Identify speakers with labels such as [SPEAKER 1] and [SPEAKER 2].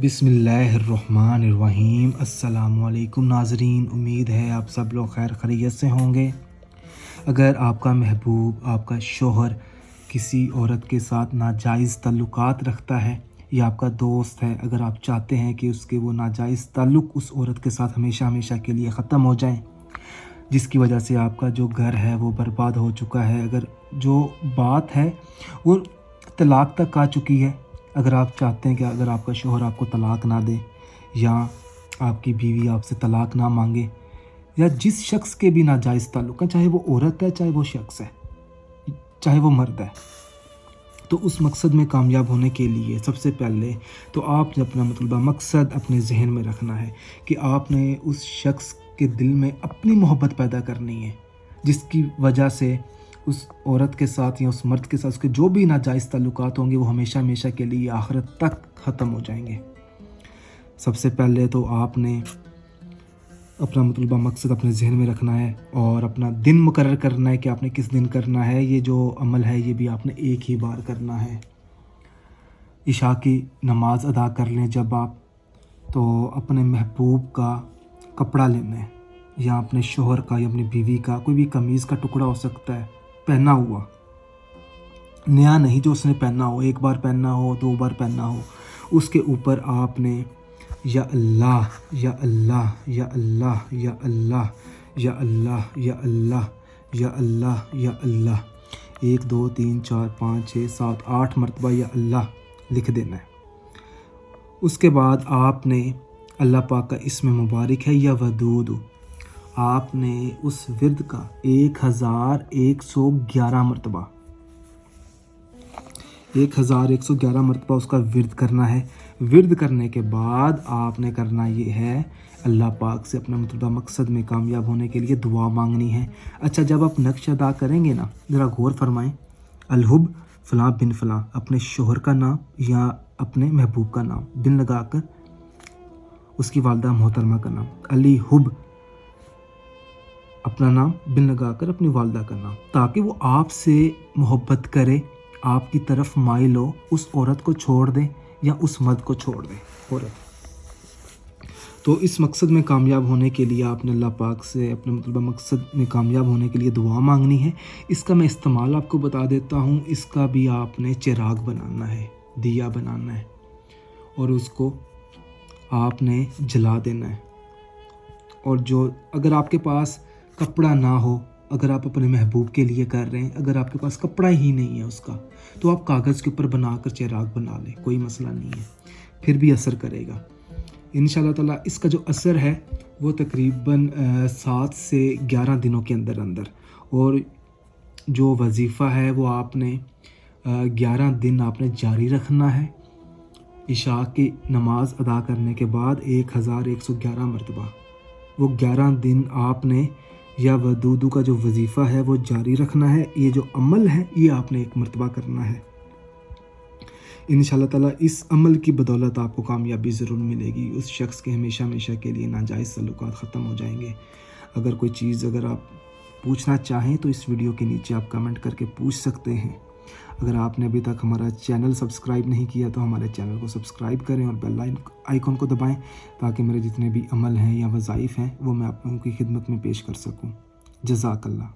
[SPEAKER 1] بسم اللہ الرحمن الرحیم۔ السلام علیکم ناظرین، امید ہے آپ سب لوگ خیر خیریت سے ہوں گے۔ اگر آپ کا محبوب، آپ کا شوہر کسی عورت کے ساتھ ناجائز تعلقات رکھتا ہے یا آپ کا دوست ہے، اگر آپ چاہتے ہیں کہ اس کے وہ ناجائز تعلق اس عورت کے ساتھ ہمیشہ ہمیشہ کے لیے ختم ہو جائیں، جس کی وجہ سے آپ کا جو گھر ہے وہ برباد ہو چکا ہے، اگر جو بات ہے وہ طلاق تک آ چکی ہے، اگر آپ چاہتے ہیں کہ اگر آپ کا شوہر آپ کو طلاق نہ دے یا آپ کی بیوی آپ سے طلاق نہ مانگے یا جس شخص کے بھی ناجائز تعلق ہے، چاہے وہ عورت ہے چاہے وہ شخص ہے چاہے وہ مرد ہے، تو اس مقصد میں کامیاب ہونے کے لیے سب سے پہلے تو آپ نے اپنا مطلوبہ مقصد اپنے ذہن میں رکھنا ہے کہ آپ نے اس شخص کے دل میں اپنی محبت پیدا کرنی ہے، جس کی وجہ سے اس عورت کے ساتھ یا اس مرد کے ساتھ اس کے جو بھی ناجائز تعلقات ہوں گے وہ ہمیشہ ہمیشہ کے لیے آخرت تک ختم ہو جائیں گے۔ سب سے پہلے تو آپ نے اپنا مطلوبہ مقصد اپنے ذہن میں رکھنا ہے اور اپنا دن مقرر کرنا ہے کہ آپ نے کس دن کرنا ہے۔ یہ جو عمل ہے یہ بھی آپ نے ایک ہی بار کرنا ہے۔ عشاء کی نماز ادا کر لیں جب آپ، تو اپنے محبوب کا کپڑا لینا ہے یا اپنے شوہر کا یا اپنی بیوی کا کوئی بھی قمیض کا ٹکڑا ہو سکتا ہے، پہنا ہوا، نیا نہیں، جو اس نے پہنا ہو، ایک بار پہننا ہو، دو بار پہننا ہو، اس کے اوپر آپ نے یا اللہ یا اللہ یا اللہ یا اللہ یا اللہ یا اللہ یا اللہ یا اللہ 1 2 3 4 5 6 7 8 مرتبہ یا اللہ لکھ دینا ہے۔ اس کے بعد آپ نے اللہ پاک کا اسم مبارک ہے یا ودود، آپ نے اس ورد کا 1111 مرتبہ 1111 مرتبہ اس کا ورد کرنا ہے۔ ورد کرنے کے بعد آپ نے کرنا یہ ہے، اللہ پاک سے اپنا مطلوبہ مقصد میں کامیاب ہونے کے لیے دعا مانگنی ہے۔ اچھا، جب آپ نقش ادا کریں گے نا، ذرا غور فرمائیں، الحب فلاں بن فلاں، اپنے شوہر کا نام یا اپنے محبوب کا نام بن لگا کر اس کی والدہ محترمہ کا نام، علی حب اپنا نام بن لگا کر اپنی والدہ کا نام، تاکہ وہ آپ سے محبت کرے، آپ کی طرف مائل ہو، اس عورت کو چھوڑ دیں یا اس مرد کو چھوڑ دیں عورت۔ تو اس مقصد میں کامیاب ہونے کے لیے آپ نے اللہ پاک سے اپنے مطلوبہ مقصد میں کامیاب ہونے کے لیے دعا مانگنی ہے۔ اس کا میں استعمال آپ کو بتا دیتا ہوں۔ اس کا بھی آپ نے چراغ بنانا ہے، دیا بنانا ہے اور اس کو آپ نے جلا دینا ہے۔ اور جو اگر آپ کے پاس کپڑا نہ ہو، اگر آپ اپنے محبوب کے لیے کر رہے ہیں، اگر آپ کے پاس کپڑا ہی نہیں ہے اس کا، تو آپ کاغذ کے اوپر بنا کر چراغ بنا لیں، کوئی مسئلہ نہیں ہے، پھر بھی اثر کرے گا انشاءاللہ تعالیٰ۔ اس کا جو اثر ہے وہ تقریباً 7 سے 11 دنوں کے اندر اندر، اور جو وظیفہ ہے وہ آپ نے 11 دن آپ نے جاری رکھنا ہے۔ عشاء کی نماز ادا کرنے کے بعد 1111 مرتبہ، وہ 11 دن آپ نے یا ودودو کا جو وظیفہ ہے وہ جاری رکھنا ہے۔ یہ جو عمل ہے یہ آپ نے 1 مرتبہ کرنا ہے انشاءاللہ تعالیٰ۔ اس عمل کی بدولت آپ کو کامیابی ضرور ملے گی، اس شخص کے ہمیشہ ہمیشہ کے لیے ناجائز تعلقات ختم ہو جائیں گے۔ اگر کوئی چیز اگر آپ پوچھنا چاہیں تو اس ویڈیو کے نیچے آپ کمنٹ کر کے پوچھ سکتے ہیں۔ اگر آپ نے ابھی تک ہمارا چینل سبسکرائب نہیں کیا تو ہمارے چینل کو سبسکرائب کریں اور بیل آئیکن کو دبائیں، تاکہ میرے جتنے بھی عمل ہیں یا وظائف ہیں وہ میں آپ لوگوں کی خدمت میں پیش کر سکوں۔ جزاک اللہ۔